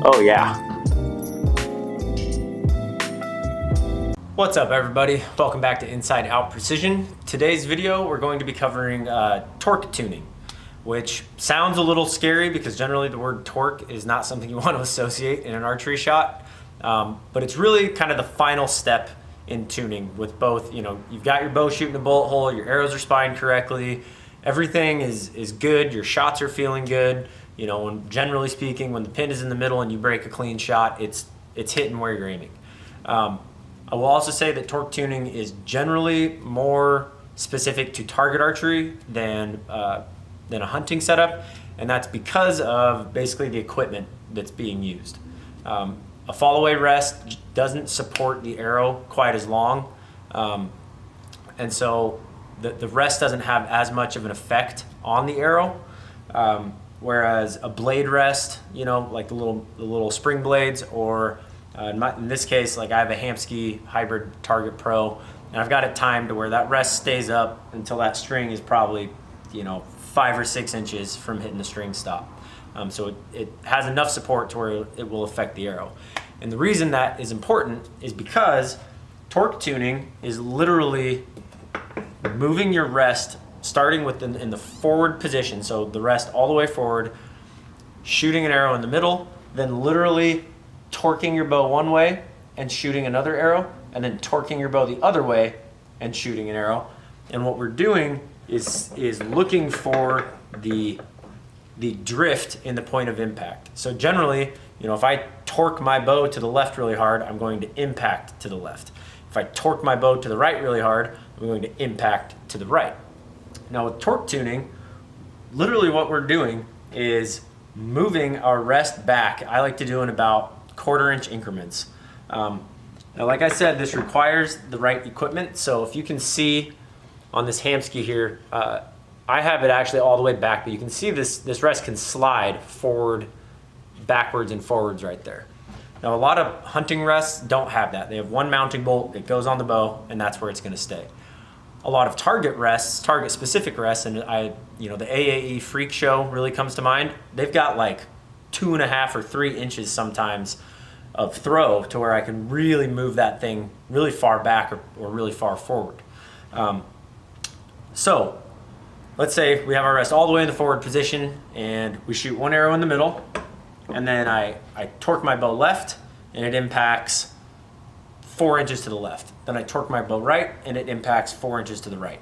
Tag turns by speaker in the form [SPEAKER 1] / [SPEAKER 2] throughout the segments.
[SPEAKER 1] Oh yeah. What's up everybody? Welcome back to Inside Out Precision. Today's video we're going to be covering torque tuning, which sounds a little scary because generally the word torque is not something you want to associate in an archery shot. But it's really kind of the final step in tuning with both, you've got your bow shooting a bullet hole, your arrows are spined correctly, everything is good, your shots are feeling good. When generally speaking, when the pin is in the middle and you break a clean shot, it's hitting where you're aiming. I will also say that torque tuning is generally more specific to target archery than a hunting setup, and that's because of basically the equipment that's being used. A fall away rest doesn't support the arrow quite as long, and so the rest doesn't have as much of an effect on the arrow. Whereas a blade rest, like the little spring blades, or in this case, like I have a Hamskea Hybrid Target Pro, and I've got it timed to where that rest stays up until that string is probably, 5 or 6 inches from hitting the string stop. So it has enough support to where it will affect the arrow. And the reason that is important is because torque tuning is literally moving your rest starting with in the forward position, so the rest all the way forward, shooting an arrow in the middle, then literally torquing your bow one way and shooting another arrow, and then torquing your bow the other way and shooting an arrow. And what we're doing is looking for the drift in the point of impact. So generally, if I torque my bow to the left really hard, I'm going to impact to the left. If I torque my bow to the right really hard, I'm going to impact to the right. Now with torque tuning, literally what we're doing is moving our rest back. I like to do in about 1/4 inch increments. Now like I said, this requires the right equipment. So if you can see on this Hamskea here, I have it actually all the way back, but you can see this rest can slide forward, backwards and forwards right there. Now a lot of hunting rests don't have that. They have one mounting bolt, it goes on the bow, and that's where it's gonna stay. A lot of target rests, target specific rests, and the AAE Freak Show really comes to mind. They've got like 2.5 or 3 inches sometimes of throw to where I can really move that thing really far back or really far forward. So let's say we have our rest all the way in the forward position and we shoot one arrow in the middle, and then I torque my bow left and it impacts 4 inches to the left. Then I torque my bow right and it impacts 4 inches to the right.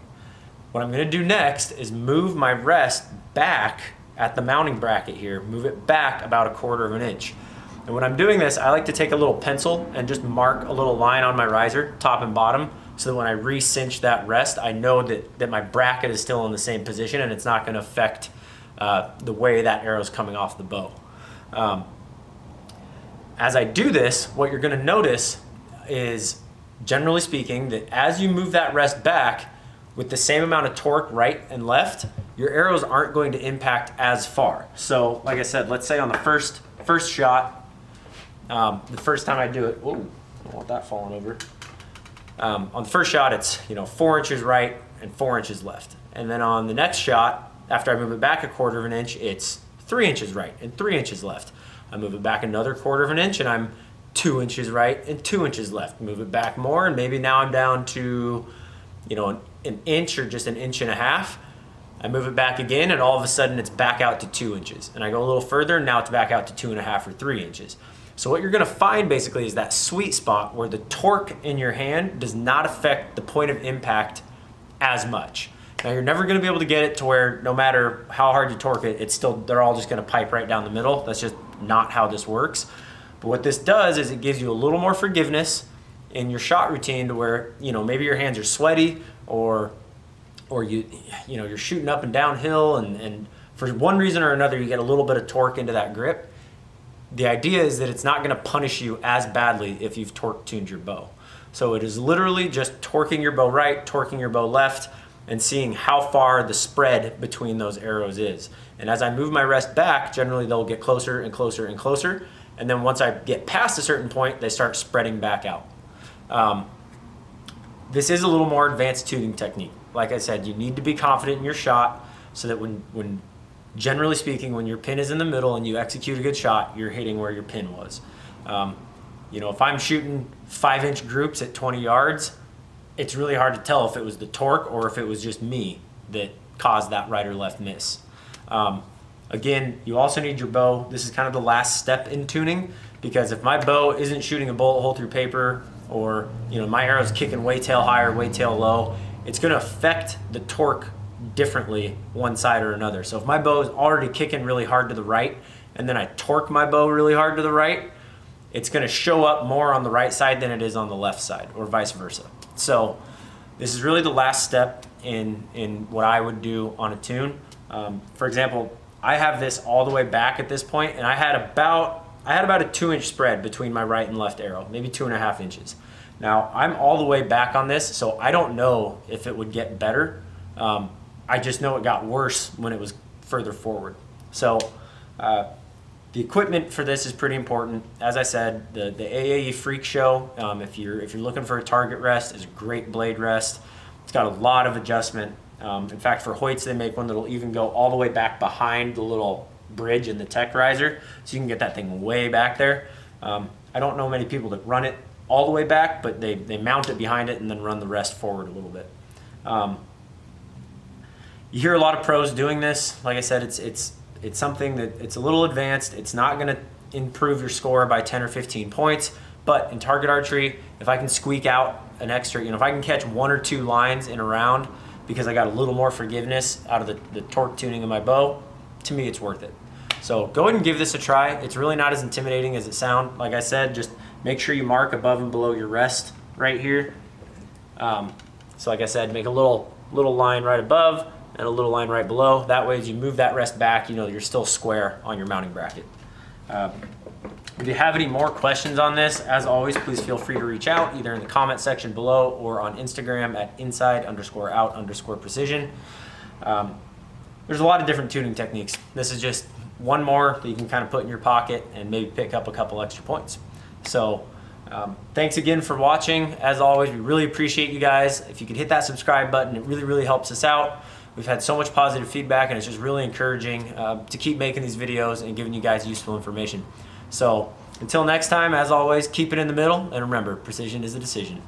[SPEAKER 1] What I'm gonna do next is move my rest back at the mounting bracket here, move it back about 1/4 inch. And when I'm doing this, I like to take a little pencil and just mark a little line on my riser, top and bottom, so that when I re-cinch that rest, I know that my bracket is still in the same position and it's not gonna affect the way that arrow's coming off the bow. As I do this, what you're gonna notice is, generally speaking, that as you move that rest back with the same amount of torque right and left, your arrows aren't going to impact as far. So like I said, let's say on the first shot, the first time I do it, whoa, I don't want that falling over. On the first shot, it's 4 inches right and 4 inches left. And then on the next shot, after I move it back 1/4 inch, it's 3 inches right and 3 inches left. I move it back another 1/4 inch and I'm 2 inches right and 2 inches left. Move it back more and maybe now I'm down to an inch or just an inch and a half. I move it back again and all of a sudden it's back out to 2 inches. And I go a little further and now it's back out to 2.5 or 3 inches. So what you're gonna find basically is that sweet spot where the torque in your hand does not affect the point of impact as much. Now you're never gonna be able to get it to where no matter how hard you torque it, they're all just gonna pipe right down the middle. That's just not how this works. But what this does is it gives you a little more forgiveness in your shot routine to where, maybe your hands are sweaty or you're shooting up and downhill and for one reason or another you get a little bit of torque into that grip. The idea is that it's not gonna punish you as badly if you've torque tuned your bow. So it is literally just torquing your bow right, torquing your bow left, and seeing how far the spread between those arrows is. And as I move my rest back, generally they'll get closer and closer and closer. And then once I get past a certain point, they start spreading back out. This is a little more advanced tuning technique. Like I said, you need to be confident in your shot so that when generally speaking, when your pin is in the middle and you execute a good shot, you're hitting where your pin was. You know, if I'm shooting 5-inch groups at 20 yards, it's really hard to tell if it was the torque or if it was just me that caused that right or left miss. Again, you also need your bow. This is kind of the last step in tuning, because if my bow isn't shooting a bullet hole through paper, or you know, my arrow's kicking way tail high or way tail low, it's gonna affect the torque differently one side or another. So if my bow is already kicking really hard to the right and then I torque my bow really hard to the right, it's gonna show up more on the right side than it is on the left side, or vice versa. So this is really the last step in what I would do on a tune. For example, I have this all the way back at this point, and I had about a 2-inch spread between my right and left arrow, maybe 2.5 inches. Now I'm all the way back on this, so I don't know if it would get better. I just know it got worse when it was further forward. So the equipment for this is pretty important. As I said, the AAE Freak Show, if you're looking for a target rest, is a great blade rest. It's got a lot of adjustment. In fact, for Hoyts, they make one that'll even go all the way back behind the little bridge in the tech riser, so you can get that thing way back there. I don't know many people that run it all the way back, but they mount it behind it and then run the rest forward a little bit. You hear a lot of pros doing this. Like I said, it's something that it's a little advanced. It's not going to improve your score by 10 or 15 points, but in target archery, if I can squeak out an extra, you know, if I can catch 1 or 2 lines in a round because I got a little more forgiveness out of the torque tuning of my bow, to me it's worth it. So go ahead and give this a try. It's really not as intimidating as it sounds. Like I said, just make sure you mark above and below your rest right here. So like I said, make a little line right above and a little line right below. That way, as you move that rest back, you know you're still square on your mounting bracket. If you have any more questions on this, as always, please feel free to reach out either in the comment section below or on Instagram at inside_out_precision. There's a lot of different tuning techniques. This is just one more that you can kind of put in your pocket and maybe pick up a couple extra points. So thanks again for watching. As always, we really appreciate you guys. If you could hit that subscribe button, it really helps us out. We've had so much positive feedback, and it's just really encouraging to keep making these videos and giving you guys useful information. So until next time, as always, keep it in the middle, and remember, precision is a decision.